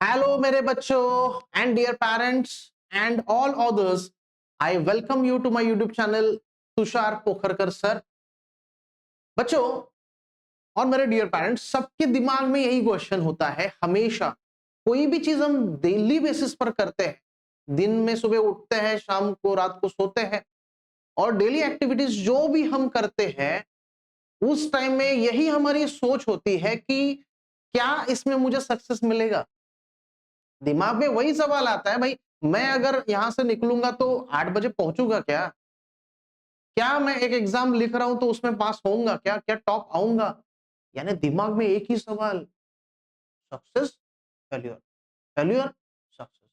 Hello, मेरे बच्चों and dear parents and all others. I welcome you to my YouTube channel Tushar Pokharkar sir. बच्चों और मेरे डियर पेरेंट्स, सबके दिमाग में यही क्वेश्चन होता है हमेशा। कोई भी चीज हम डेली बेसिस पर करते हैं, दिन में सुबह उठते हैं, शाम को रात को सोते हैं, और डेली एक्टिविटीज जो भी हम करते हैं, उस टाइम में यही हमारी सोच होती है कि क्या इसमें मुझे सक्सेस मिलेगा। दिमाग में वही सवाल आता है, भाई मैं अगर यहां से निकलूंगा तो 8 बजे पहुंचूंगा क्या? क्या मैं एक एग्जाम लिख रहा हूं तो उसमें पास होऊंगा क्या? क्या टॉप आऊंगा? यानी दिमाग में एक ही सवाल, सक्सेस, फेल्यूर, फेल्यूर, सक्सेस।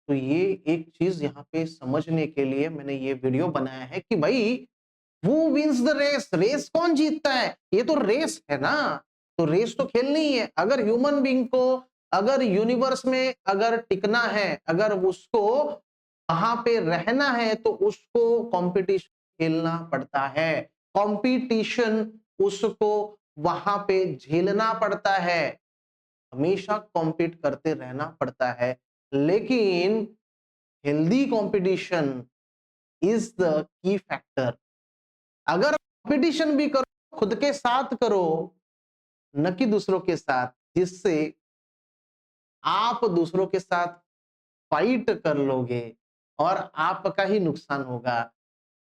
तो ये एक चीज यहाँ पे समझने के लिए मैंने ये वीडियो बनाया है कि भाई who wins the race, race कौन जीतता है? ये तो रेस है ना, तो रेस तो खेलनी ही है। अगर ह्यूमन बीइंग को, अगर यूनिवर्स में अगर टिकना है, अगर उसको वहां पे रहना है, तो उसको कंपटीशन खेलना पड़ता है। कंपटीशन उसको वहां पे झेलना पड़ता है, हमेशा कॉम्पीट करते रहना पड़ता है। लेकिन healthy competition is the key factor. अगर कंपटीशन भी करो, खुद के साथ करो, न कि दूसरों के साथ, जिससे आप दूसरों के साथ फाइट कर लोगे और आपका ही नुकसान होगा।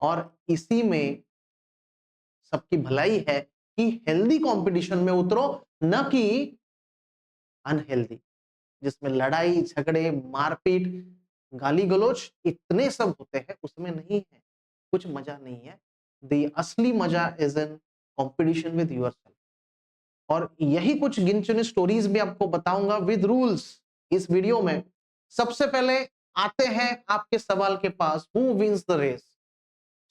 और इसी में सबकी भलाई है कि हेल्दी कंपटीशन में उतरो, न कि अनहेल्दी, जिसमें लड़ाई झगड़े मारपीट गाली गलौज इतने सब होते हैं, उसमें नहीं है, कुछ मजा नहीं है। द असली मजा is in competition with yourself. और यही कुछ गिन चुनी स्टोरीज भी आपको बताऊंगा विद रूल्स इस वीडियो में। सबसे पहले आते हैं आपके सवाल के पास, who wins the race.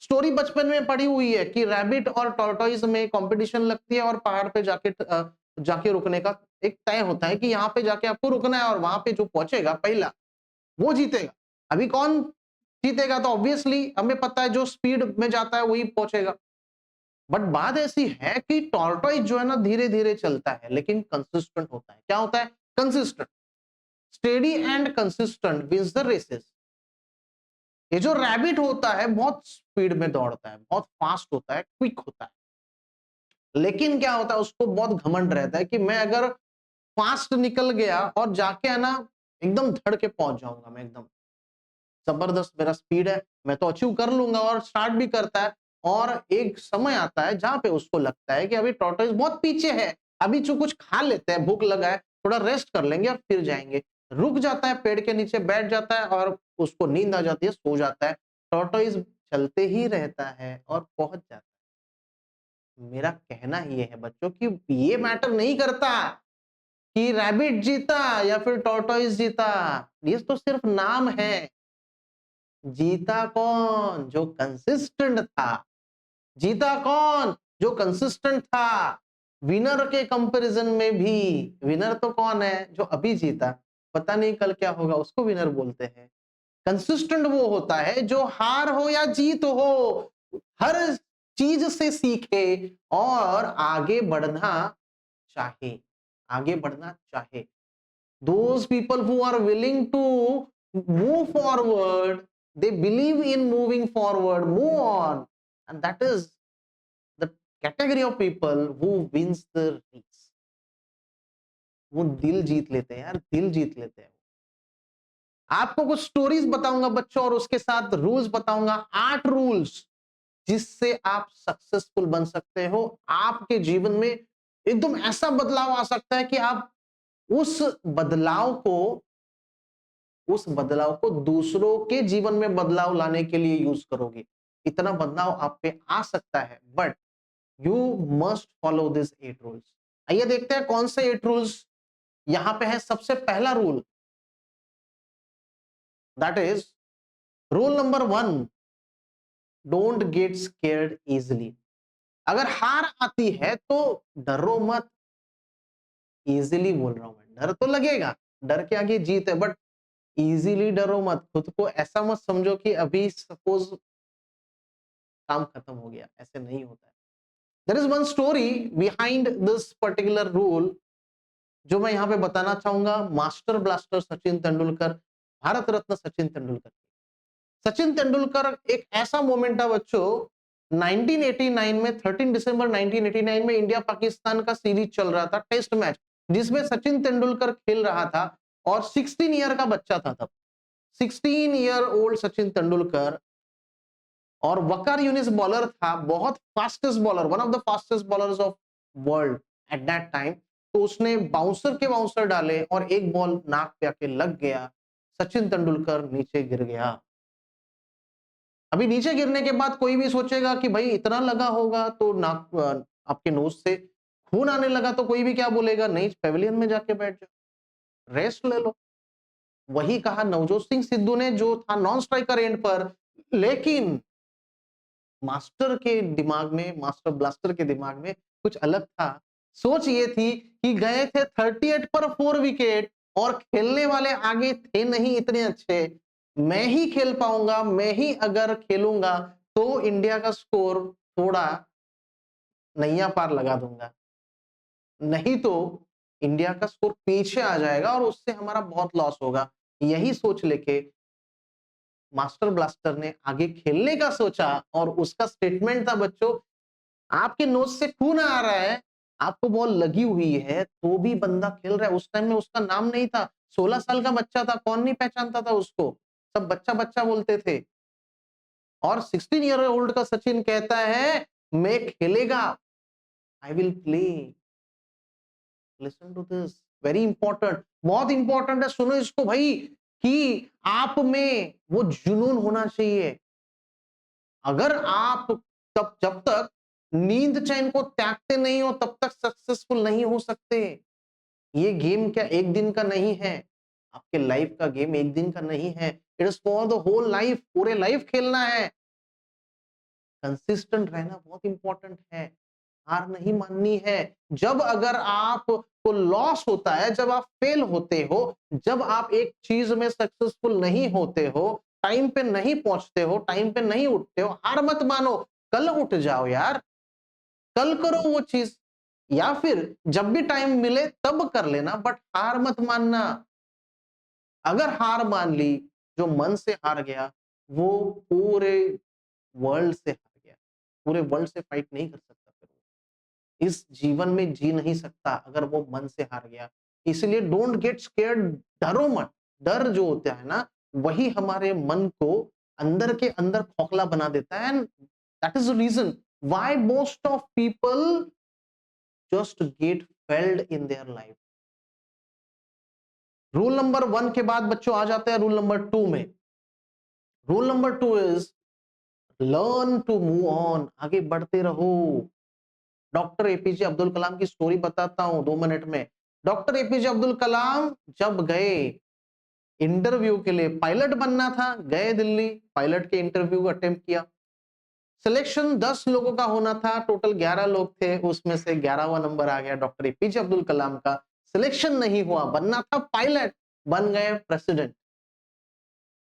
Story बचपन में पढ़ी हुई है कि रैबिट और टॉर्टोइज में कंपटीशन लगती है, और पहाड़ पे जाके रुकने का एक तय होता है कि यहाँ पे जाके आपको रुकना है, और वहां पे जो पहुंचेगा पहला वो जीतेगा। अभी कौन जीतेगा? तो ऑब्वियसली हमें पता है, जो स्पीड में जाता है वही पहुंचेगा। बट बात ऐसी है कि टॉर्टोइज जो है ना, धीरे धीरे चलता है लेकिन कंसिस्टेंट होता है। क्या होता है? Consistent, steady and consistent wins the races. ये जो रैबिट होता है बहुत स्पीड में दौड़ता है, बहुत फास्ट होता है, क्विक होता है, लेकिन क्या होता है, उसको बहुत घमंड रहता है कि मैं अगर फास्ट निकल गया और जाके है ना एकदम धड़ के पहुंच जाऊंगा, मैं एकदम जबरदस्त मेरा स्पीड है, मैं तो अचीव कर लूंगा, और स्टार्ट भी करता है। और एक समय आता है जहां पे उसको लगता है कि अभी टॉर्टोइज बहुत पीछे है, अभी जो कुछ खा लेते हैं, भूख लगा है, थोड़ा रेस्ट कर लेंगे और फिर जाएंगे। रुक जाता है, पेड़ के नीचे बैठ जाता है, और उसको नींद आ जाती है, सो जाता है। टॉर्टोइज चलते ही रहता है और पहुंच जाता है। मेरा कहना ये है बच्चों कि ये मैटर नहीं करता कि रैबिट जीता या फिर टॉर्टोइज जीता, ये तो सिर्फ नाम है। जीता कौन? जो कंसिस्टेंट था। जीता कौन? जो कंसिस्टेंट था। विनर के कंपैरिजन में भी विनर तो कौन है? जो अभी जीता, पता नहीं कल क्या होगा, उसको विनर बोलते हैं। कंसिस्टेंट वो होता है जो हार हो या जीत हो, हर चीज से सीखे और आगे बढ़ना चाहे, आगे बढ़ना चाहे। those people who are willing to move forward, they believe in moving forward, move on, and that is the category of people who wins the race। वो दिल जीत लेते हैं यार, दिल जीत लेते हैं। आपको कुछ स्टोरीज बताऊंगा बच्चों, और उसके साथ रूल्स बताऊंगा, 8 रूल्स जिससे आप सक्सेसफुल बन सकते हो। आपके जीवन में एकदम ऐसा बदलाव आ सकता है कि आप उस बदलाव को दूसरों के जीवन में बदलाव लाने के लिए यूज करोगे। इतना बदलाव आप पे आ सकता है, but you must follow this 8 rules. आइए देखते हैं कौन से 8 रूल्स यहां पे है। सबसे पहला rule, that is rule number 1, don't get scared easily. अगर हार आती है तो डरो मत। इजिली बोल रहा हूं मैं, डर तो लगेगा, डर के आगे जीत है, बट इजीली डरो मत। खुद को ऐसा मत समझो कि अभी सपोज काम खत्म हो गया, ऐसे नहीं होता है। There is one story behind this particular rule जो मैं यहाँ पे बताना चाहूंगा, मास्टर ब्लास्टर सचिन तेंदुलकर, भारत रत्न सचिन तेंदुलकर। सचिन तेंदुलकर एक ऐसा मोमेंट था बच्चों, 1989 में 13 दिसंबर 1989 में इंडिया पाकिस्तान का सीरीज चल रहा था, टेस्ट मैच, जिसमें सचिन तेंदुलकर खेल रहा था और 16 ईयर का बच्चा था तब, 16 ईयर ओल्ड सचिन तेंदुलकर। और वकार यूनिस बॉलर था, बहुत fastest bowler, one of the fastest bowlers of world at that time. तो उसने बाउंसर के बाउंसर डाले और एक बॉल नाक पे आके लग गया, सचिन तेंदुलकर नीचे गिर गया। अभी नीचे गिरने के बाद कोई भी सोचेगा कि भाई इतना लगा होगा तो नाक, आपके नोज से खून आने लगा तो कोई भी क्या बोलेगा, नहीं पेविलियन में जाके बैठ जाओ, रेस्ट ले लो। वही कहा नवजोत सिंह सिद्धू ने, जो था नॉन स्ट्राइकर एंड पर, लेकिन मास्टर के दिमाग में, मास्टर ब्लास्टर के दिमाग में कुछ अलग था। सोच ये थी कि गए थे 38 पर 4 विकेट और खेलने वाले आगे थे नहीं इतने अच्छे, मैं ही खेल पाऊंगा, मैं ही अगर खेलूंगा तो इंडिया का स्कोर थोड़ा नैया पार लगा दूंगा, नहीं तो इंडिया का स्कोर पीछे आ जाएगा और उससे हमारा बहुत लॉस होगा। यही सोच लेके मास्टर ब्लास्टर ने आगे खेलने का सोचा और उसका स्टेटमेंट था बच्चों, आपके नोज से खून आ रहा है, आपको बॉल लगी हुई है तो भी बंदा खेल रहा है। उस टाइम में उसका नाम नहीं था, 16 साल का बच्चा था, कौन नहीं पहचानता था उसको, सब बच्चा बच्चा बोलते थे। और 16 ईयर ओल्ड का सचिन कहता है मैं खेलेगा, I will play. Listen to this, very important, बहुत इंपॉर्टेंट है, सुनो इसको भाई, कि आप में वो जुनून होना चाहिए। अगर आप तब जब तक नींद चैन को त्यागते नहीं हो तब तक सक्सेसफुल नहीं हो सकते। ये गेम क्या एक दिन का नहीं है, आपके लाइफ का गेम एक दिन का नहीं है, it is for the whole life, पूरे लाइफ खेलना है। कंसिस्टेंट रहना बहुत इंपॉर्टेंट है, हार नहीं माननी है। जब अगर आप को लॉस होता है, जब आप फेल होते हो, जब आप एक चीज में सक्सेसफुल नहीं होते हो, टाइम पे नहीं पहुंचते हो, टाइम पे नहीं उठते हो, हार मत मानो, कल उठ जाओ यार, कल करो वो चीज, या फिर जब भी टाइम मिले तब कर लेना, बट हार मत मानना। अगर हार मान ली, जो मन से हार गया वो पूरे वर्ल्ड से हार गया, पूरे वर्ल्ड से फाइट नहीं कर सकता, फिर वो इस जीवन में जी नहीं सकता अगर वो मन से हार गया। इसलिए डोंट गेट स्केयर्ड, डरो मत। डर जो होता है ना, वही हमारे मन को अंदर के अंदर खोखला बना देता है, and that is the reason why most of people just get failed in their life. Rule number 1 के बाद बच्चों आ जाते हैं रूल नंबर 2 में। Rule number 2 is learn to move on, आगे बढ़ते रहो। डॉक्टर एपीजे अब्दुल कलाम की स्टोरी बताता हूं 2 मिनट में। डॉक्टर एपीजे अब्दुल कलाम जब गए इंटरव्यू के लिए, पायलट बनना था, गए दिल्ली, पायलट के इंटरव्यू अटेम्प्ट किया, सिलेक्शन 10 लोगों का होना था, टोटल 11 लोग थे, उसमें से 11वां नंबर आ गया डॉक्टर एपीजे अब्दुल कलाम का, सिलेक्शन नहीं हुआ, बनना था पायलट, बन गए प्रेसिडेंट।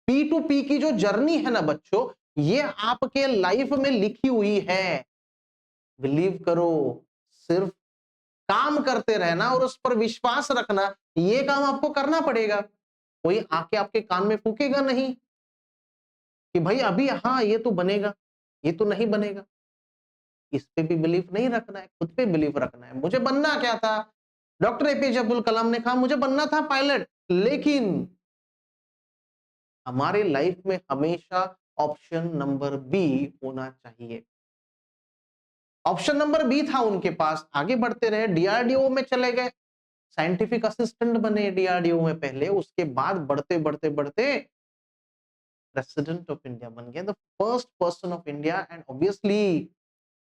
पी टू पी की जो जर्नी है ना बच्चों, ये आपके लाइफ में लिखी हुई है, बिलीव करो, सिर्फ काम करते रहना और उस पर विश्वास रखना, ये काम आपको करना पड़ेगा। कोई आके आपके कान में फूकेगा नहीं कि भाई अभी हाँ ये तो बनेगा, ये तो नहीं बनेगा। इस पे भी बिलीफ नहीं रखना है, खुद पे बिलीफ रखना है। मुझे बनना क्या था, डॉक्टर एपीजे अब्दुल कलाम ने कहा मुझे बनना था पायलट, लेकिन हमारे लाइफ में हमेशा ऑप्शन नंबर बी होना चाहिए। ऑप्शन नंबर बी था उनके पास, आगे बढ़ते रहे, डीआरडीओ में चले गए, साइंटिफिक असिस्टेंट बने डीआरडीओ में पहले, उसके बाद बढ़ते बढ़ते बढ़ते प्रेसिडेंट ऑफ इंडिया बन गए, the first person of India. And obviously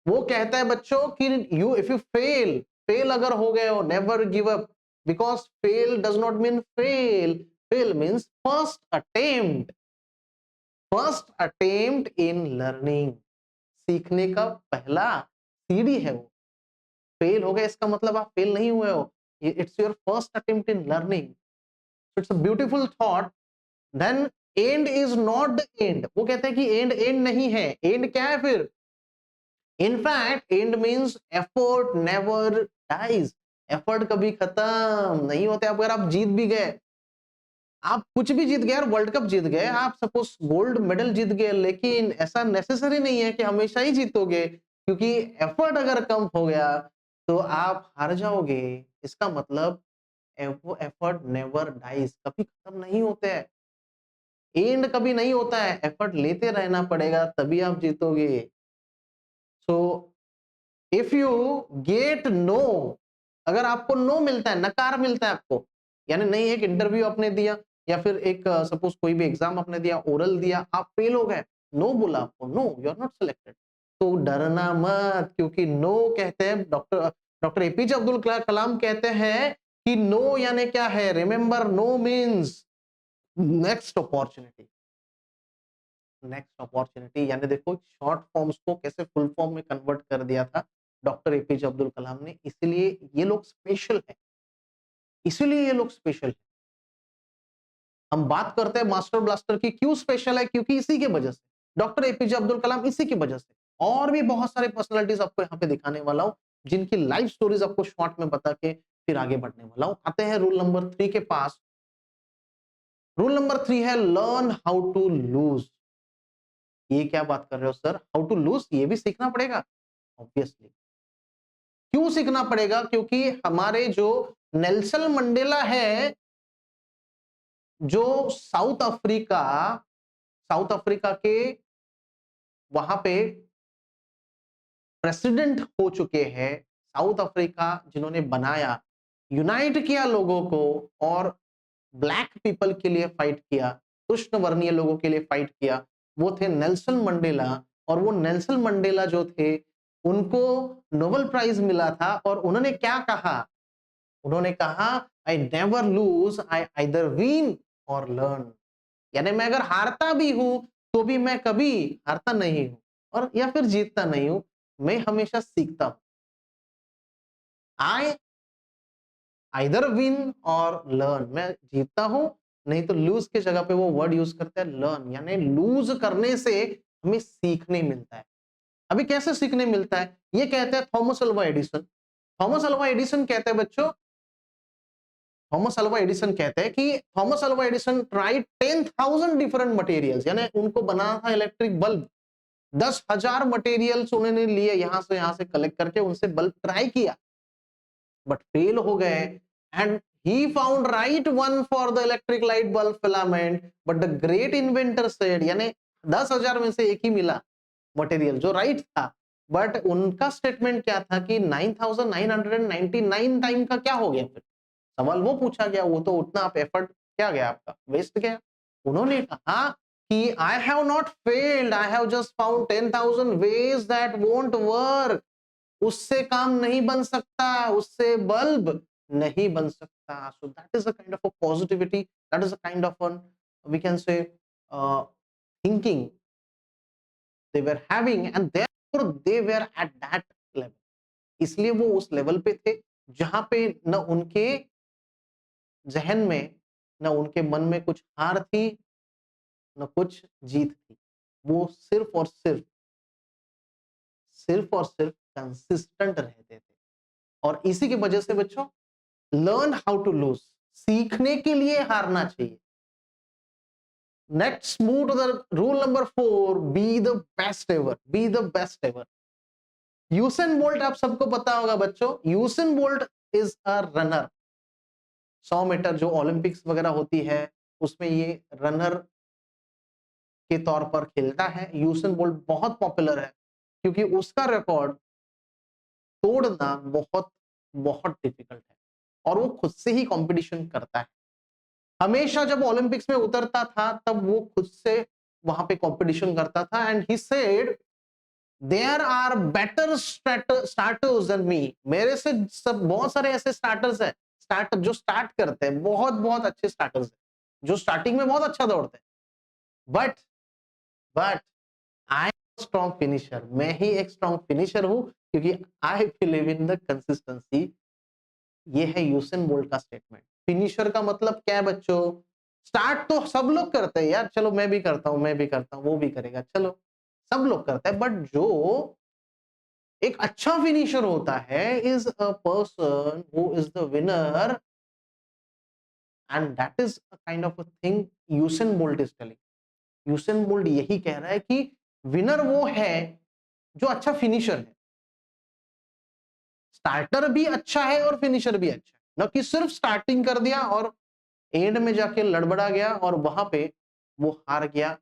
वो कहता है बच्चों कि you if you fail, fail अगर हो गए हो, never give up, because fail does not mean fail, fail means first attempt, first attempt in learning, सीखने का पहला सीढ़ी है वो। फेल हो गए इसका मतलब आप फेल नहीं हुए हो, it's your first attempt in learning, it's a beautiful thought. Then end is not the end, वो कहते हैं कि एंड एंड नहीं है, एंड क्या है फिर, in fact end means effort never dies, effort कभी खत्म नहीं होते। अगर आप जीत भी गए, आप कुछ भी जीत गए यार, वर्ल्ड कप जीत गए, आप सपोज गोल्ड मेडल जीत गए, लेकिन ऐसा नेसेसरी नहीं है कि हमेशा ही जीतोगे, क्योंकि एफर्ट अगर कम हो गया तो आप हार जाओगे। इसका मतलब वो एफर्ट नेवर डाइज, कभी खत्म नहीं होते हैं, एंड कभी नहीं होता है, एफर्ट लेते रहना पड़ेगा तभी आप जीतोगे। So if you get no, अगर आपको नो मिलता है, नकार मिलता है आपको, यानी नहीं, एक इंटरव्यू आपने दिया या फिर एक सपोज कोई भी एग्जाम आपने दिया, ओरल दिया, आप फेल हो गए, नो बोला आपको, no you are not selected, तो डरना मत, क्योंकि नो कहते हैं, डॉक्टर डॉक्टर एपीजे अब्दुल कलाम कहते हैं कि नो यानी क्या है, remember no means next opportunity. Next opportunity यानी देखो शॉर्ट फॉर्म्स को कैसे फुल फॉर्म में कन्वर्ट कर दिया था डॉक्टर एपीजे अब्दुल कलाम ने, इसलिए ये लोग स्पेशल है, इसीलिए ये लोग स्पेशल है। हम बात करते हैं मास्टर ब्लास्टर की, क्यों स्पेशल है, क्योंकि इसी के वजह से, डॉक्टर एपीजे अब्दुल कलाम, इसी की वजह से। और भी बहुत सारे पर्सनालिटीज आपको यहाँ पे दिखाने वाला हूं, जिनकी लाइफ स्टोरीज आपको शॉर्ट में बता के फिर आगे बढ़ने वाला हूं। आते हैं रूल नंबर 3 के पास। रूल नंबर 3 है लर्न हाउ टू लूज। ये क्या बात कर रहे हो सर, हाउ टू लूज ये भी सीखना पड़ेगा, ऑब्वियसली। क्यों सीखना पड़ेगा, क्योंकि हमारे जो नेल्सन मंडेला है, जो साउथ अफ्रीका के वहां पे प्रेसिडेंट हो चुके हैं, साउथ अफ्रीका जिन्होंने बनाया, यूनाइट किया लोगों को और ब्लैक पीपल के लिए फाइट किया, कृष्ण वर्णीय लोगों के लिए फाइट किया, वो थे नेल्सन मंडेला। और वो नेल्सन मंडेला जो थे, उनको नोबेल प्राइज मिला था, और उन्होंने क्या कहा, उन्होंने कहा I never lose, I either win और लर्न, यानी मैं अगर हारता भी हूं तो भी मैं कभी हारता नहीं हूं और या फिर जीतता नहीं हूं, मैं हमेशा सीखता हूं। आई आइदर विन और लर्न, मैं जीतता हूं, नहीं तो लूज की जगह पे वो वर्ड यूज करते हैं लर्न, यानी लूज करने से हमें सीखने मिलता है। अभी कैसे सीखने मिलता है, ये कहते हैं Thomas Alva Edison. Thomas Alva Edison कहते हैं बच्चों, थॉमस अल्वा एडिसन कहते हैं कि Thomas Alva Edison tried 10,000 different materials, यानी उनको बनाना था इलेक्ट्रिक बल्ब, 10,000 मटेरियल्स उन्होंने लिए, यहां से कलेक्ट करके उनसे बल्ब ट्राई किया, बट फेल हो गए। And he found right one for the electric light bulb filament, but the great inventor said, यानी 10,000 में से एक ही मिला मटेरियल जो राइट था, बट उनका स्टेटमेंट क्या था कि 9,999 टाइम का क्या हो गया, फिर सवाल वो पूछा गया, वो तो उतना आप एफर्ट क्या गया आपका, वेस्ट गया। उन्होंने कहा कि I have not failed, I have just found 10,000 ways that won't work, उससे काम नहीं बन सकता, उससे बल्ब नहीं बन सकता। So that is a kind of a positivity, that is a kind of an we can say thinking they were having, and therefore they were at that level, इसलिए वो उस लेवल पे थे जहां पे न उनके जहन में, न उनके मन में कुछ हार थी, न कुछ जीत थी। वो सिर्फ और सिर्फ कंसिस्टेंट रहते थे। और इसी की वजह से बच्चों, लर्न हाउ टू लूज, सीखने के लिए हारना चाहिए। Next move to the rule number 4, be the best ever, be the best ever. Usain Bolt आप सबको पता होगा बच्चों, Usain Bolt is a runner. 100 metre जो ओलंपिक्स वगैरह होती है, उसमें ये रनर के तौर पर खेलता है। यूसेन बोल्ट बहुत पॉपुलर है क्योंकि उसका रिकॉर्ड तोड़ना बहुत बहुत डिफिकल्ट है, और वो खुद से ही कंपटीशन करता है। हमेशा जब ओलंपिक्स में उतरता था तब वो खुद से वहां पे कंपटीशन करता था, and he said there are better starters than me, मेरे से सब बहुत सारे ऐसे स्टार्टर्स हैं, स्टार्टर जो स्टार्ट करते हैं, बहुत बहुत अच्छे स्टार्टर्स हैं जो स्टार्टिंग में बहुत अच्छा दौड़ते हैं, बट आई स्ट्रॉन्ग फिनिशर, मैं ही एक स्ट्रॉन्ग फिनिशर हूं, क्योंकि I believe in the consistency. ये है यूसेन बोल्ट का स्टेटमेंट। फिनिशर का मतलब क्या है बच्चों, स्टार्ट तो सब लोग करते हैं यार, चलो मैं भी करता हूं, मैं भी करता हूं, वो भी करेगा, चलो सब लोग करते हैं, बट जो एक अच्छा फिनिशर होता है is a person who is the winner, and that is a kind of a thing Usain Bolt is telling. Usain bolt यही कह रहा है कि विनर वो है जो अच्छा फिनिशर है। स्टार्टर भी अच्छा है और फिनिशर भी अच्छा है, न कि सिर्फ स्टार्टिंग कर दिया और एंड में जाके लड़बड़ा गया और वहां पे वो हार गया।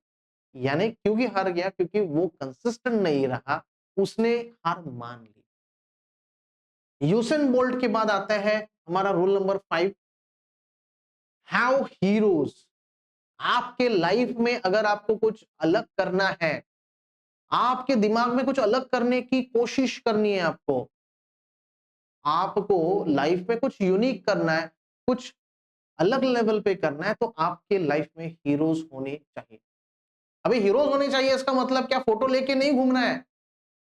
यानी क्योंकि हार गया, क्योंकि वो कंसिस्टेंट नहीं रहा, उसने हार मान ली। यूसेन बोल्ट के बाद आता है हमारा रूल नंबर 5, हैव हीरोज। आपके लाइफ में अगर आपको कुछ अलग करना है, आपके दिमाग में कुछ अलग करने की कोशिश करनी है, आपको लाइफ में कुछ यूनिक करना है, कुछ अलग लेवल पे करना है, तो आपके लाइफ में हीरोज होने चाहिए। अभी हीरोज होने चाहिए इसका मतलब क्या फोटो लेके नहीं घूमना है,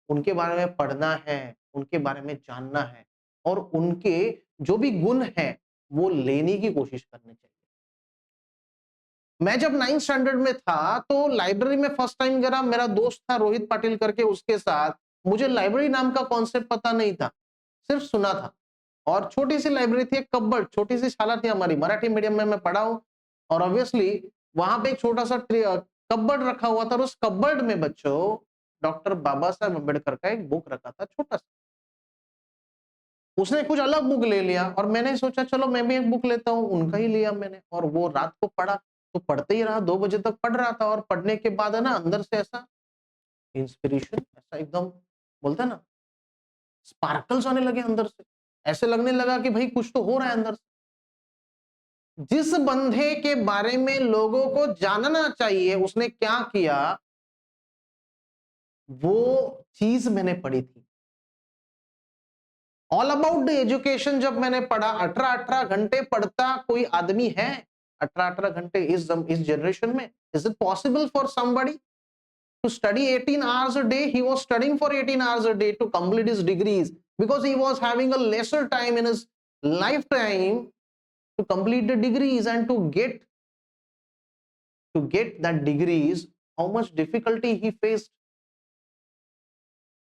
उनके बारे में पढ़ना है, उनके बारे में जानना है, और उनके जो भी गुण है वो लेने की कोशिश करनी चाहिए। मैं जब 9th स्टैंडर्ड में था तो लाइब्रेरी में फर्स्ट टाइम गया, मेरा दोस्त था रोहित पाटिल करके, उसके साथ। मुझे लाइब्रेरी नाम का कॉन्सेप्ट पता नहीं था, सिर्फ सुना था। और छोटी सी लाइब्रेरी थी, एक कब्बर्ड, छोटी सी शाला थी हमारी, मराठी मीडियम में मैं पढ़ा हूं, और ऑब्वियसली वहां पे एक छोटा सा कब्बर्ड रखा हुआ था, और उस कब्बर्ड में बच्चों डॉक्टर बाबा साहब अम्बेडकर का एक बुक रखा था, छोटा सा। उसने कुछ अलग बुक ले लिया और मैंने सोचा चलो मैं भी एक बुक लेता हूँ, उनका ही लिया मैंने, और वो रात को पढ़ा, तो पढ़ते ही रहा, 2 बजे तक पढ़ रहा था। और पढ़ने के बाद है ना, अंदर से ऐसा इंस्पिरेशन, ऐसा एकदम बोलते हैं ना, स्पार्कल्स आने लगे अंदर से। ऐसे लगने लगा कि भाई कुछ तो हो रहा है अंदर से। जिस बंदे के बारे में लोगों को जानना चाहिए उसने क्या किया, वो चीज मैंने पढ़ी थी। ऑल अबाउट द एजुकेशन जब मैंने पढ़ा, 18-18 घंटे पढ़ता कोई आदमी है? 18-18 घंटे इस जनरेशन में, is it possible for somebody to study 18 hours a day? He was studying for 18 hours a day to complete his degrees because he was having a lesser time in his lifetime to complete the degrees, and to get that degrees, how much difficulty he faced.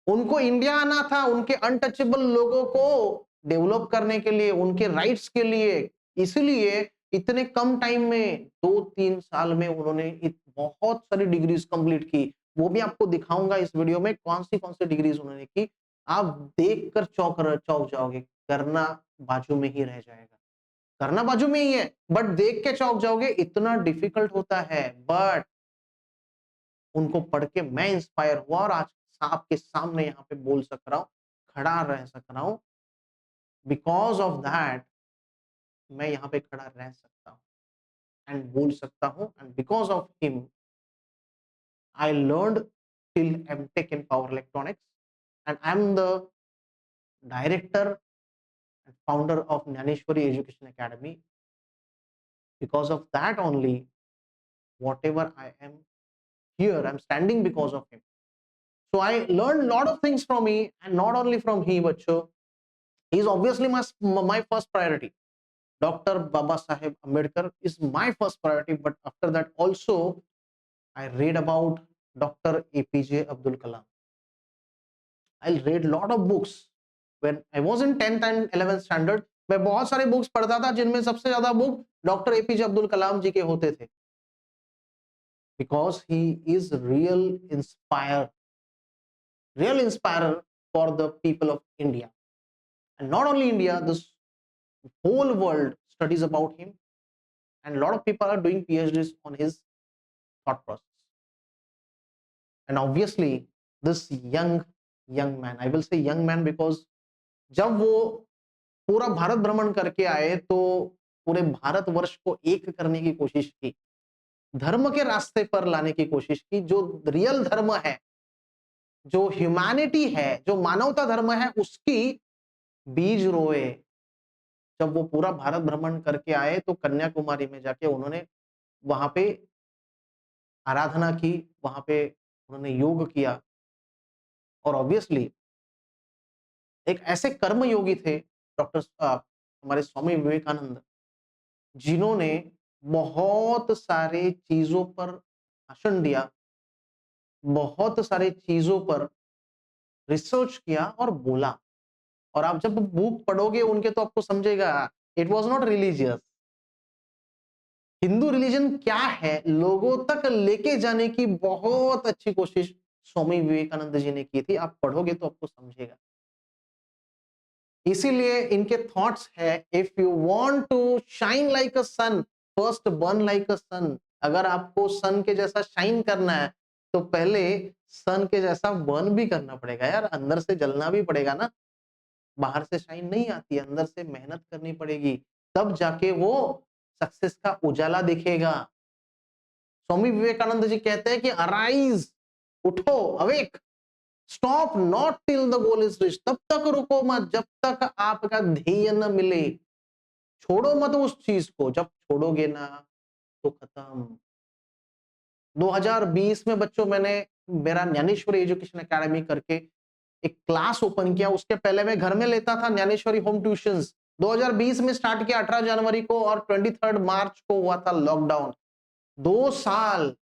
उनको India आना था, उनके untouchable लोगों को develop करने के लिए, उनके राइट्स के लिए। इसलिए इतने कम टाइम में, 2-3 साल में उन्होंने बहुत सारी डिग्रीज कंप्लीट की। वो भी आपको दिखाऊंगा इस वीडियो में कौन सी डिग्रीज उन्होंने की। आप देखकर चौंक जाओगे, करना बाजू में ही रह जाएगा। करना बाजू में ही है, बट देख के चौंक जाओगे, इतना डिफिकल्ट होता है। बट उनको पढ़ के मैं इंस्पायर हुआ, और आज आपके सामने यहाँ पे बोल सक रहा हूँ, खड़ा रह सक रहा हूँ। बिकॉज ऑफ दैट मैं यहाँ पे खड़ा रह सकता हूँ एंड बोल सकता हूँ, and because of him I learned till MTech in power electronics, and I am the director and founder of Gyaneshwari education academy. Because of that only whatever I am here, I am standing because of him. So I learned a lot of things from he, and not only from he, but he is obviously my first priority. Dr. Baba Saheb Ambedkar is my first priority, but after that also I read about Dr. APJ Abdul Kalam. I read a lot of books when I was in 10th and 11th standard. मैं बहुत सारे books पढ़ता था, जिनमें सबसे ज्यादा book doctor APJ Abdul कलाम जी के होते थे, because he is real inspirer for the people of India. And not only India, this whole world studies about him, and a lot of people are doing PhDs on his thought process. And obviously, this young man, I will say young man because जब वो पूरा भारत भ्रमण करके आए तो पूरे भारतवर्ष को एक करने की कोशिश की, धर्म के रास्ते पर लाने की कोशिश की। जो रियल धर्म है, जो ह्यूमैनिटी है, जो मानवता धर्म है, उसकी बीज रोए। जब वो पूरा भारत भ्रमण करके आए तो कन्याकुमारी में जाके उन्होंने वहां पे आराधना की, वहां पे उन्होंने योग किया, और ऑब्वियसली एक ऐसे कर्म योगी थे डॉक्टर हमारे स्वामी विवेकानंद, जिन्होंने बहुत सारे चीजों पर भाषण दिया, बहुत सारे चीजों पर रिसर्च किया और बोला। और आप जब बुक पढ़ोगे उनके तो आपको समझेगा it was not religious. Hindu religion क्या है लोगों तक लेके जाने की बहुत अच्छी कोशिश स्वामी विवेकानंद जी ने की थी। आप पढ़ोगे तो आपको समझेगा। इसीलिए इनके थॉट्स है if you want to shine like a sun first burn like a sun. अगर आपको सन के जैसा शाइन करना है तो पहले सन के जैसा बर्न भी करना पड़ेगा यार, अंदर से जलना भी पड़ेगा ना। बाहर से शाइन नहीं आती, अंदर से मेहनत करनी पड़ेगी, तब जाके वो सक्सेस का उजाला दिखेगा। स्वामी विवेकानंद जी कहते हैं कि अराइज, उठो, awake, stop not till the goal is rich. तब तक रुको मत जब तक आपका ध्येय न मिले। छोड़ो मत उस चीज को, जब छोड़ोगे ना तो खत्म। 2020 में बच्चों मैंने मेरा ज्ञानेश्वरी एजुकेशन एकेडमी करके एक क्लास ओपन किया। उसके पहले मैं घर में लेता था ज्ञानेश्वरी होम ट्यूशंस। 2020 में स्टार्ट किया 18 जनवरी को और 23 मार्च को हुआ था लॉकडाउन। 2 साल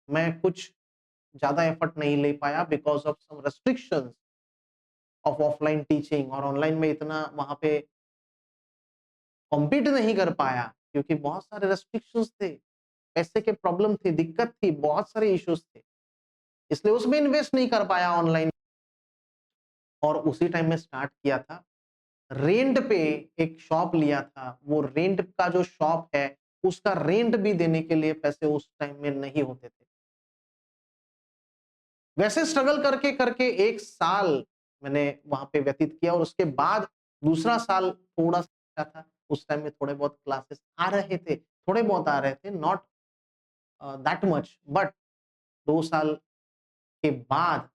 मैं कुछ ज्यादा एफर्ट नहीं ले पाया because of some restrictions of offline teaching, और ऑनलाइन में इतना वहां पे कॉम्पीट नहीं कर पाया क्योंकि बहुत सारे रेस्ट्रिक्शंस थे, पैसे के प्रॉब्लम थी, दिक्कत थी, बहुत सारे इश्यूज थे, इसलिए उसमें इन्वेस्ट नहीं कर पाया ऑनलाइन। और उसी टाइम में स्टार्ट किया था, रेंट पे एक शॉप लिया था। वो रेंट का जो शॉप है उसका रेंट भी देने के लिए पैसे उस टाइम में नहीं होते थे। वैसे स्ट्रगल करके करके 1 साल मैंने वहां पे व्यतीत किया और उसके बाद दूसरा साल थोड़ा सा था। उस टाइम में थोड़े बहुत क्लासेस आ रहे थे, थोड़े बहुत आ रहे थे, नॉट दैट मच, बट 2 साल के बाद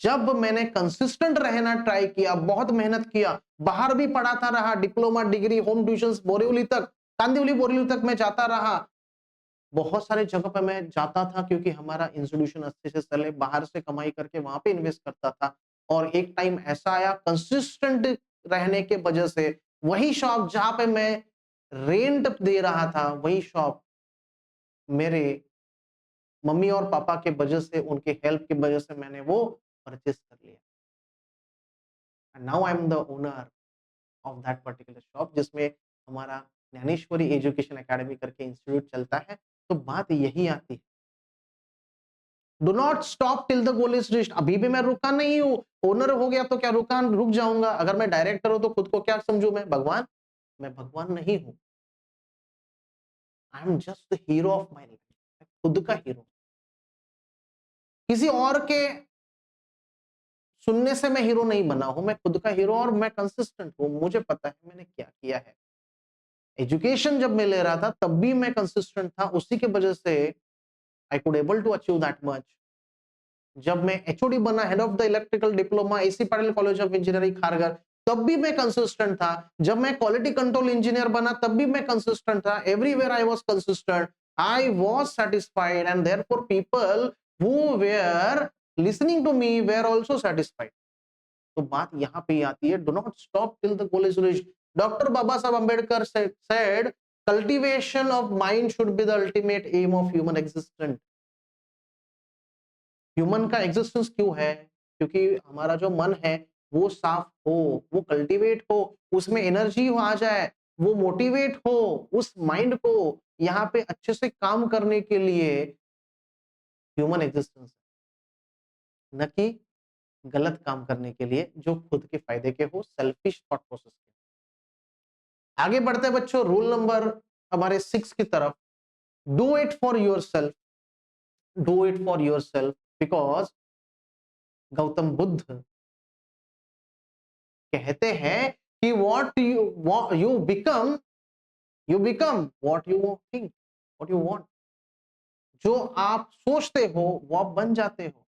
जब मैंने कंसिस्टेंट रहना ट्राई किया, बहुत मेहनत किया, बाहर भी पढ़ाता रहा, diploma degree home tuitions Borivali तक, कांदिवली बोरीवली तक मैं जाता रहा। बहुत सारे जगह पे मैं जाता था क्योंकि हमारा इंस्टीट्यूशन अच्छे से चले, बाहर से कमाई करके वहां पे इन्वेस्ट करता था। और एक टाइम ऐसा आया कंसिस्टेंट रहने के वजह से वही शॉप जहां पे मैं रेंट दे रहा था, वही शॉप मेरे मम्मी और पापा के वजह से, उनके हेल्प की वजह से मैंने वो परचेस कर लिया। And now I am the owner of that particular shop जिसमें हमारा ज्ञानेश्वरी एजुकेशन एकेडमी करके इंस्टीट्यूट चलता है। तो बात यही आती है, do not stop till the goal is reached. अभी भी मैं रुका नहीं हूं, ओनर हो गया तो क्या रुक जाऊंगा? अगर मैं डायरेक्टर हूं तो खुद को क्या समझू मैं? भगवान? मैं भगवान नहीं हूं। I am just the hero of my life. खुद का हीरो। किसी और के सुनने से मैं हीरो नहीं बना हूं, मैं खुद का हीरो, और मैं कंसिस्टेंट हूं। मुझे पता है मैंने क्या किया है। एजुकेशन जब मैं ले रहा था तब भी मैं कंसिस्टेंट था, उसी के वजह से I could able to achieve that much. जब मैं एचओडी बना, head of the electrical diploma, AC Patil college of engineering Kharghar, तब भी मैं कंसिस्टेंट था। जब मैं क्वालिटी कंट्रोल इंजीनियर बना तब भी मैं कंसिस्टेंट था। Everywhere I was consistent, I was satisfied, and therefore people who were listening to me were also satisfied. तो बात यहां पे ही आती है, do not stop till the goal is reached. Doctor Baba Saheb Ambedkar said cultivation of mind should be the ultimate aim of human existence. Human का existence क्यों है? क्योंकि हमारा जो मन है वो साफ हो, वो कल्टीवेट हो, उसमें एनर्जी आ जाए, वो मोटिवेट हो, उस माइंड को यहाँ पे अच्छे से काम करने के लिए ह्यूमन एग्जिस्टेंस, न कि गलत काम करने के लिए जो खुद के फायदे के हो, सेल्फिश थॉट प्रोसेस के। आगे बढ़ते हैं बच्चों, रूल नंबर हमारे 6 की तरफ। Do it for your self, do it for your self, because Gautam Buddha कहते हैं कि you become what you think, what you want. जो आप सोचते हो वो आप बन जाते हो।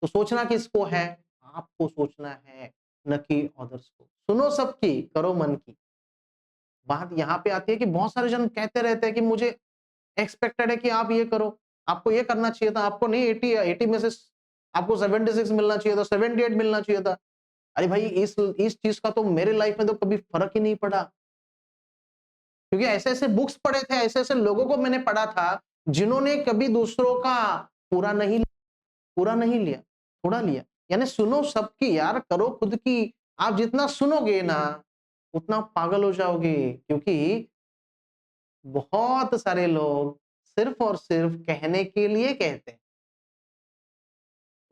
तो सोचना किसको है? आपको सोचना है, न कि अदर्स को। सुनो सबकी, करो मन की। बात यहां पे आती है कि बहुत सारे जन कहते रहते हैं कि मुझे एक्सपेक्टेड है कि आप ये करो, आपको ये करना चाहिए था, आपको नहीं 80 में से आपको 76 मिलना चाहिए था, 78 मिलना चाहिए था। अरे भाई, इस चीज का तो मेरे लाइफ में तो कभी फर्क ही नहीं पड़ा, क्योंकि ऐसे ऐसे बुक्स पढ़े थे, ऐसे ऐसे लोगों को मैंने पढ़ा था जिन्होंने कभी दूसरों का पूरा नहीं पूरा नहीं लिया, थोड़ा लिया। यानी सुनो सबकी यार, करो खुद की। आप जितना सुनोगे ना उतना पागल हो जाओगे, क्योंकि बहुत सारे लोग सिर्फ और सिर्फ कहने के लिए कहते हैं,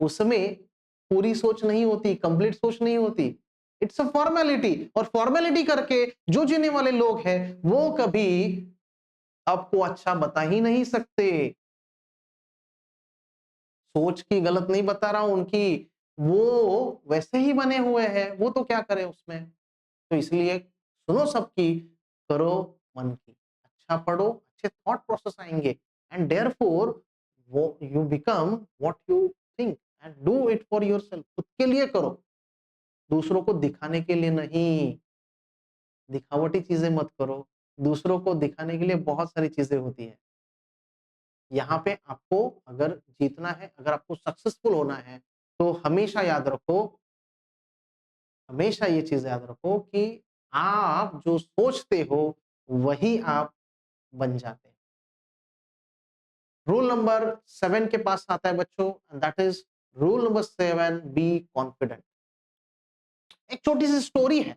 उसमें पूरी सोच नहीं होती, कंप्लीट सोच नहीं होती। इट्स अ फॉर्मेलिटी, और फॉर्मेलिटी करके जो जीने वाले लोग हैं वो कभी आपको अच्छा बता ही नहीं सकते। सोच की गलत नहीं बता रहा हूं उनकी, वो वैसे ही बने हुए हैं, वो तो क्या करें उसमें। तो इसलिए सुनो सबकी, करो मन की। अच्छा पढ़ो, अच्छे थॉट प्रोसेस आएंगे, एंड देयरफॉर वो you become what you think, and do it for yourself. खुद के लिए करो, दूसरों को दिखाने के लिए नहीं। दिखावटी चीजें मत करो। दूसरों को दिखाने के लिए बहुत सारी चीजें होती है। यहाँ पे आपको अगर जीतना है, अगर आपको सक्सेसफुल होना है, तो हमेशा याद रखो, हमेशा ये चीज याद रखो कि आप जो सोचते हो वही आप बन जाते हैं। रूल नंबर 7 के पास आता है बच्चों, that is rule number 7, be confident. एक छोटी सी स्टोरी है।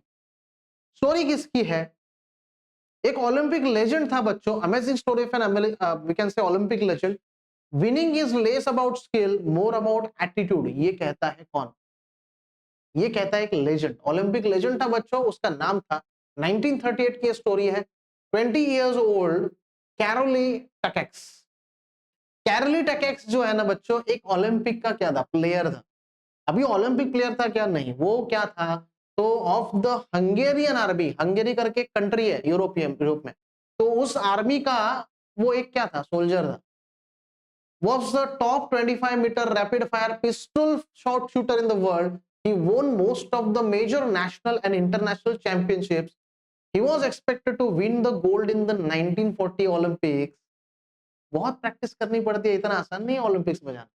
स्टोरी किसकी है? एक ओलंपिक लेजेंड था बच्चों, amazing story of an we can say Olympic legend. Winning is less about skill, more about attitude. ये कहता है कौन? ये कहता है एक लेजेंड, ओलंपिक लेजेंड था बच्चों, उसका नाम था, 1938 की स्टोरी है। 20 इयर्स ओल्ड कैरोली टकेक्स। कैरोली टकेक्स जो है ना बच्चों, एक ओलंपिक का क्या था, प्लेयर था। अभी ओलंपिक प्लेयर था क्या? नहीं, वो क्या था, तो of the Hungarian army, Hungary करके कंट्री है यूरोप में, तो उस आर्मी का वो एक क्या था, सोल्जर था। Was the top 25-meter rapid fire pistol shot shooter in the world. He won most of the major national and international championships. He was expected to win the gold in the 1940 Olympics. बहुत practice करनी पड़ती है, इतना आसान नहीं है Olympics में जाना।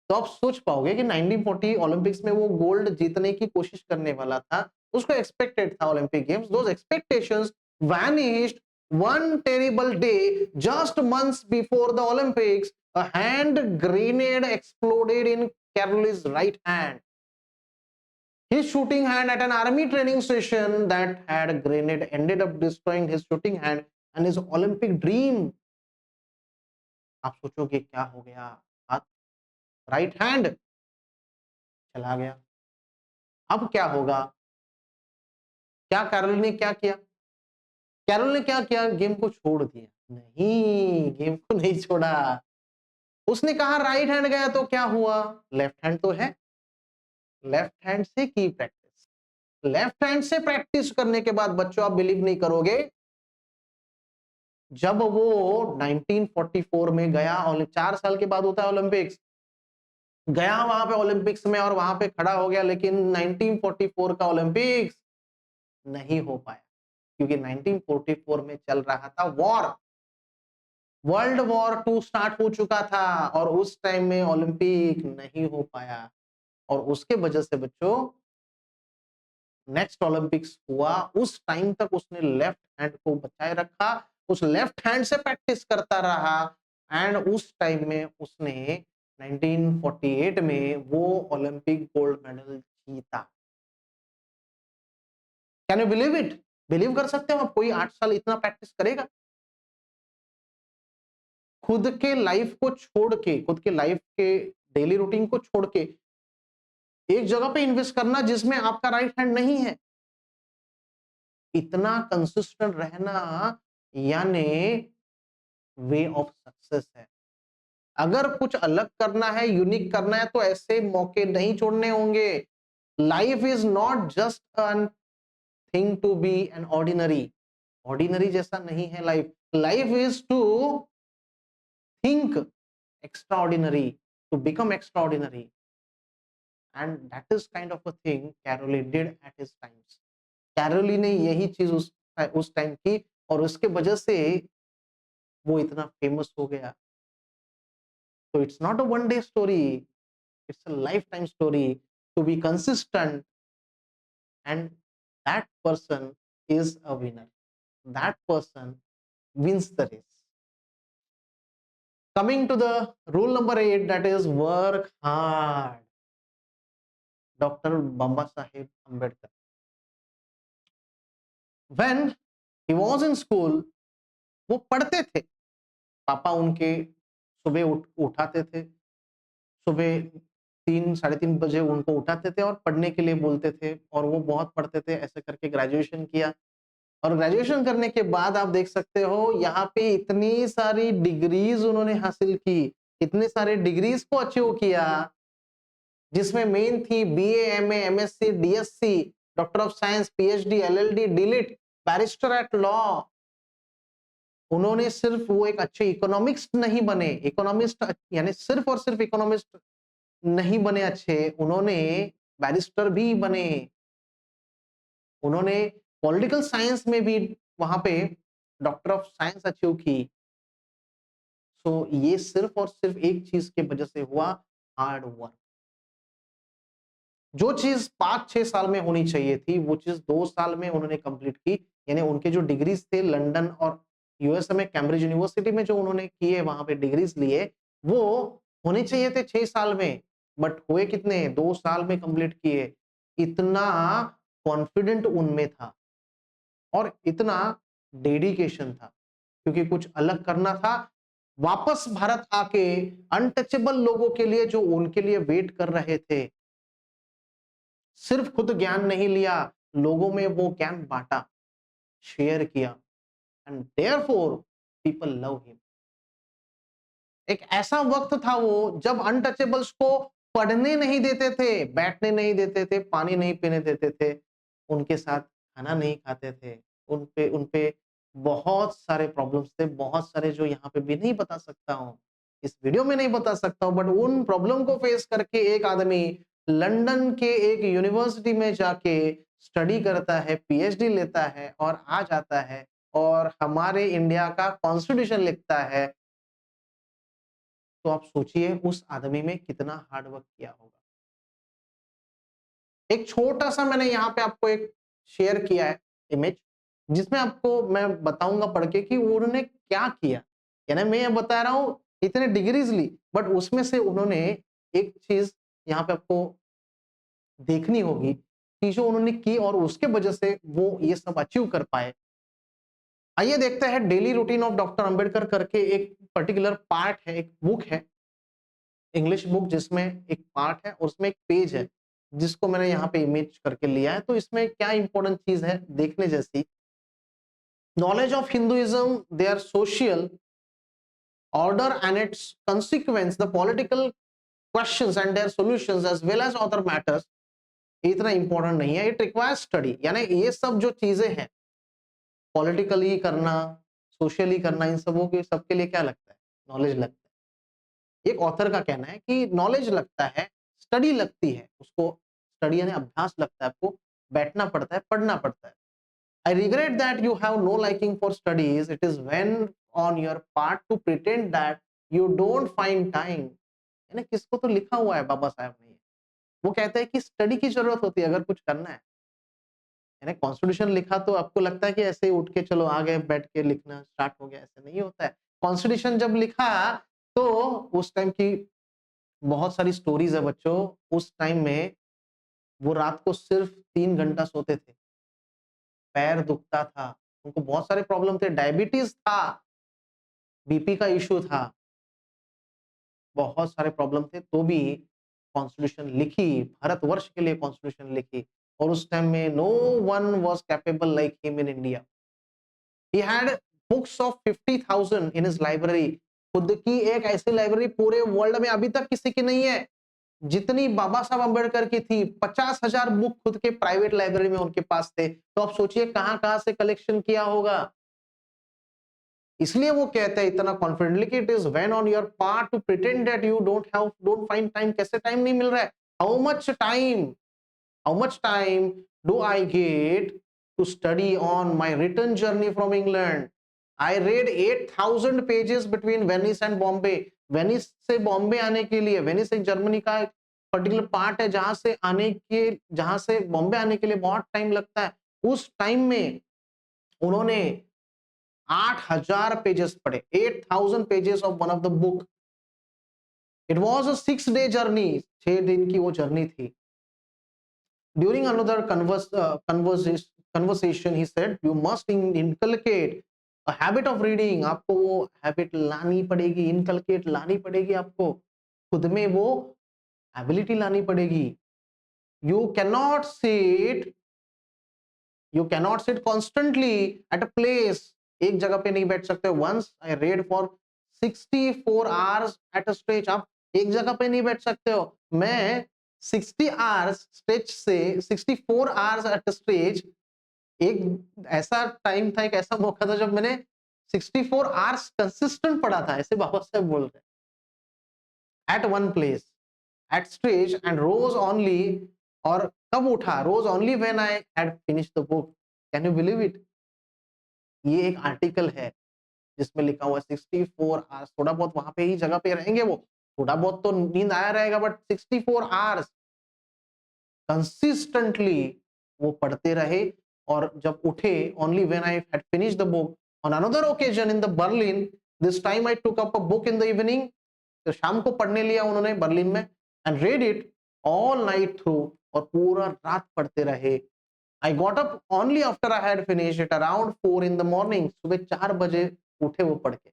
तो आप सोच पाओगे कि 1940 ओलंपिक्स में वो गोल्ड जीतने की कोशिश करने वाला था, उसको एक्सपेक्टेड था Olympic games. Those expectations vanished one terrible day just months before the Olympics. A hand grenade exploded in Caroli's right hand. His shooting hand at an army training station, that had grenade ended up destroying his shooting hand and his Olympic dream. आप सोचोगे क्या हो गया, हाथ, right hand चला गया, अब क्या होगा? क्या कैरोल ने क्या किया? कैरोल ने क्या किया? गेम को छोड़ दिया? नहीं, गेम को नहीं छोड़ा। उसने कहा राइट हैंड गया तो क्या हुआ, लेफ्ट हैंड तो है। लेफ्ट हैंड से की प्रैक्टिस, लेफ्ट हैंड से प्रैक्टिस करने के बाद बच्चों आप बिलीव नहीं करोगे, जब वो 1944 में गया, और 4 साल के बाद होता है ओलंपिक्स, गया वहां पे ओलंपिक्स में और वहां पे खड़ा हो गया, लेकिन 1944 का ओलंपिक्स नहीं हो पाया, क्योंकि 1944 में चल रहा था वॉर, वर्ल्ड वॉर 2 स्टार्ट हो चुका था, और उस टाइम में ओलंपिक नहीं हो पाया। और उसके वजह से बच्चों नेक्स्ट ओलंपिक्स हुआ, उस टाइम तक उसने लेफ्ट हैंड को बचाए रखा, उस लेफ्ट हैंड से प्रैक्टिस करता रहा, एंड उस टाइम में उसने 1948 में वो ओलंपिक गोल्ड मेडल जीता। Can you believe it? Believe कर सकते हो आप, कोई 8 साल इतना प्रैक्टिस करेगा? खुद के लाइफ को छोड़ के, खुद के लाइफ के डेली रूटीन को छोड़ के एक जगह पे इन्वेस्ट करना जिसमें आपका राइट हैंड नहीं है, इतना कंसिस्टेंट रहना, यानी वे ऑफ सक्सेस है। अगर कुछ अलग करना है, यूनिक करना है, तो ऐसे मौके नहीं छोड़ने होंगे। Life is not just an thing to be an ordinary, ordinary जैसा नहीं है लाइफ। Life is to think extraordinary, to become extraordinary, and that is kind of a thing Karoly did at his times. Karoly ने यही चीज उस time की, और उसके वजह से वो इतना फेमस हो गया। So it's not a one day story, it's a lifetime story, to be consistent, and that person is a winner. That person wins the race. Coming to the rule number 8, that is work hard. Dr. Baba Saheb Ambedkar. When he was in school, वो पढ़ते थे। पापा उनके सुबह उठाते थे, सुबह 3 साढ़े 3 बजे उनको उठाते थे और पढ़ने के लिए बोलते थे और वो बहुत पढ़ते थे। ऐसे करके ग्रेजुएशन किया और ग्रेजुएशन करने के बाद आप देख सकते हो यहाँ पे इतनी सारी डिग्रीज उन्होंने हासिल की, इतने सारे डिग्रीज को अचीव किया, जिसमें मेन थी BA, MA, MSc, DSc, doctor of science, PhD, LLD, DLitt, barrister at law. उन्होंने सिर्फ वो एक अच्छे इकोनॉमिक्स नहीं बने, इकोनॉमिस्ट यानी सिर्फ और सिर्फ इकोनॉमिस्ट नहीं बने अच्छे, उन्होंने बैरिस्टर भी बने। उन्होंने पॉलिटिकल साइंस में भी वहां पे डॉक्टर ऑफ साइंस अचीव की। सो ये सिर्फ और सिर्फ एक चीज की वजह से हुआ, हार्ड वर्क। जो चीज 5-6 साल में होनी चाहिए थी वो चीज 2 साल में उन्होंने कंप्लीट की। यानी उनके जो डिग्रीज थे लंदन और यूएसए में कैम्ब्रिज यूनिवर्सिटी में जो उन्होंने किए, वहां पे डिग्रीज लिए, वो होने चाहिए थे 6 साल में, बट हुए कितने, 2 साल में कंप्लीट किए। इतना कॉन्फिडेंट उनमें था और इतना डेडिकेशन था, क्योंकि कुछ अलग करना था। वापस भारत आके अनटचेबल लोगों के लिए जो उनके लिए वेट कर रहे थे, सिर्फ खुद ज्ञान नहीं लिया, लोगों में वो ज्ञान बांटा, शेयर किया, and therefore people love him. एक ऐसा वक्त था वो जब अनटचेबल्स को पढ़ने नहीं देते थे, बैठने नहीं देते थे, पानी नहीं पीने देते थे, उनके साथ खाना नहीं खाते थे, उनपे बहुत सारे प्रॉब्लम्स थे, बहुत सारे जो यहाँ पे भी नहीं बता सकता हूँ, इस वीडियो में नहीं बता सकता हूँ, बट उन प्रॉब्लम को फेस करके एक आदमी लंदन के एक यूनिवर्सिटी में जाके स्टडी करता है, पीएचडी लेता है और आ जाता है और हमारे इंडिया का कॉन्स्टिट्यूशन लिखता है। तो आप सोचिए उस आदमी में कितना हार्डवर्क किया होगा। एक छोटा सा मैंने यहाँ पे आपको एक शेयर किया है इमेज, जिसमें आपको मैं बताऊंगा पढ़ के कि उन्होंने क्या किया। यानी मैं ये बता रहा हूँ इतने डिग्रीज ली, बट उसमें से उन्होंने एक चीज यहाँ पे आपको देखनी होगी कि जो उन्होंने की और उसके वजह से वो ये सब अचीव कर पाए। आइए देखते हैं daily routine of doctor Ambedkar करके एक पर्टिकुलर पार्ट है, एक बुक है, इंग्लिश बुक, जिसमें एक पार्ट है और उसमें एक पेज है जिसको मैंने यहाँ पे इमेज करके लिया है। तो इसमें क्या इंपॉर्टेंट चीज है देखने जैसी, knowledge of Hinduism, their social order and its consequence, the political questions and their solutions as well as other matters. इतना इंपॉर्टेंट नहीं है, इट रिक्वायर्स स्टडी। यानी ये सब जो चीजें हैं, पॉलिटिकली करना, सोशली करना, इन सबों के सबके लिए क्या लगता है, नॉलेज लगता है। एक ऑथर का कहना है कि नॉलेज लगता है, स्टडी लगती है, उसको स्टडी यानी अभ्यास लगता है, आपको बैठना पड़ता है, पढ़ना पड़ता है। I regret that you have no liking for studies. It is when on your part to pretend that you don't find time. यानी किसको तो लिखा हुआ है बाबा साहब ने, वो कहता है कि स्टडी की जरूरत होती है अगर कुछ करना है। यानी कॉन्स्टिट्यूशन लिखा तो आपको लगता है कि ऐसे ही उठ के चलो आ गए, बैठ के लिखना स्टार्ट हो गया, ऐसे नहीं होता है। कॉन्स्टिट्यूशन जब लिखा तो उस टाइम की बहुत सारी स्टोरीज है बच्चों। उस टाइम में वो रात को सिर्फ 3 घंटा सोते थे, पैर दुखता था, उनको बहुत सारे प्रॉब्लम थे, डायबिटीज था, बीपी का इश्यू था, बहुत सारे प्रॉब्लम थे, तो भी कॉन्स्टिट्यूशन लिखी, भारतवर्ष के लिए कॉन्स्टिट्यूशन लिखी। और उस टाइम में no one was capable like him in India. He had books of 50,000 in his library. खुद की एक ऐसी लाइब्रेरी पूरे वर्ल्ड में अभी तक किसी की नहीं है जितनी बाबा साहब अंबेडकर की थी। 50,000 बुक खुद के प्राइवेट लाइब्रेरी में उनके पास थे। तो आप सोचिए कहां कहां से कलेक्शन किया होगा। इसलिए वो कहते हैं इतना कॉन्फिडेंटली कि it is when on your part to pretend that you don't find time. कैसे टाइम नहीं मिल रहा है, how much time do I get to study on my return journey from England. I read 8,000 pages between Venice and Bombay. Venice से बॉम्बे आने के लिए, Venice एक जर्मनी का एक पर्टिकुलर पार्ट है जहां से बॉम्बे आने के लिए बहुत टाइम लगता है। उस टाइम में उन्होंने 8000 पेजेस पढ़े, 8000 pages of one of the book. It was a 6 day journey, 6 दिन की वो जर्नी थी. During another conversation he said you must inculcate a habit of reading. आपको वो हैबिट लानी पड़ेगी, इनकलकेट लानी पड़ेगी, आपको खुद में वो एबिलिटी लानी पड़ेगी. You cannot sit you cannot sit constantly at a place. एक जगह पे नहीं बैठ सकते. once I read for 64 hours at a stretch. आप एक जगह पे नहीं बैठ सकते हो. मैं 60 hours स्ट्रेच से 64 hours at a stretch, एक ऐसा टाइम था, एक ऐसा मौका था जब मैंने 64 hours कंसिस्टेंट पढ़ा था. ऐसे बाबा साहब बोल रहे हैं. At one place at stage and rose only. और कब उठा? Rose only when I had finished the book. Can you believe it? ये एक आर्टिकल है जिसमें लिखा हुआ 64 आवर्स. थोड़ा बहुत वहां पे ही जगह पे रहेंगे वो, थोड़ा बहुत तो नींद आया रहेगा, बट 64 आवर्स कंसिस्टेंटली वो पढ़ते रहे. और जब उठे, only when I had finished the book. On another occasion in the Berlin, this time I took up a book in the evening. तो शाम को पढ़ने लिया उन्होंने बर्लिन में. And read it all night through. और पूरा रात पढ़ते रहे. I got up only after I had finished it around 4 in the morning. सुबह 4 बजे उठे वो पढ़ के.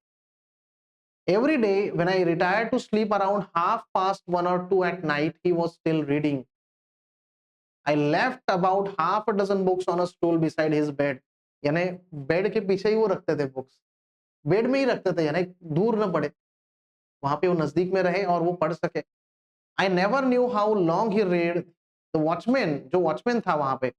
Every day when I retired to sleep around 1:30 or 2 at night, he was still reading. I left about half a dozen books on a stool beside his bed. यानी bed के पीछे ही वो रखते थे बुक्स. बेड में ही रखते थे, यानी दूर न पड़े, वहां पे वो नजदीक में रहे और वो पढ़ सके. I never knew how long he read. The watchman, जो वॉचमैन था वहां पे,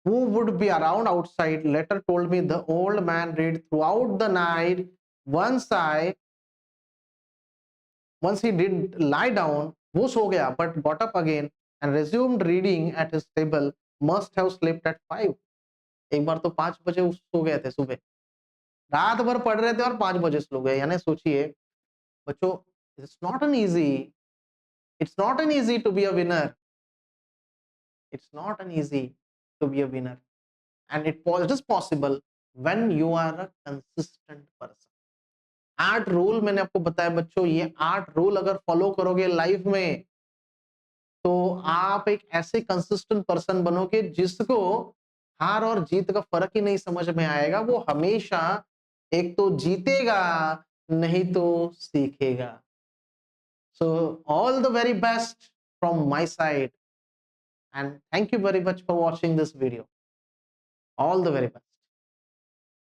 who would be around outside, later told me the old man read throughout the night. once I once he did lie down, वो सो गया, but got up again and resumed reading at his table. Must have slept at 5. एक बार तो 5 बजे वो सो गए थे सुबह. रात भर पढ़ रहे थे और 5 बजे सो गए. यानी सोचिए बच्चों, it's not an easy it's not an easy to be a winner. It's not an easy to be a winner. And it is possible when you are a consistent person. 8 rule मैंने आपको बताया बच्चों. ये 8 rule अगर follow करोगे life में, तो आप एक ऐसे कंसिस्टेंट पर्सन बनोगे जिसको हार और जीत का फर्क ही नहीं समझ में आएगा. वो हमेशा एक तो जीतेगा, नहीं तो सीखेगा. So all the very best from my side, and thank you very much for watching this video. All the very best.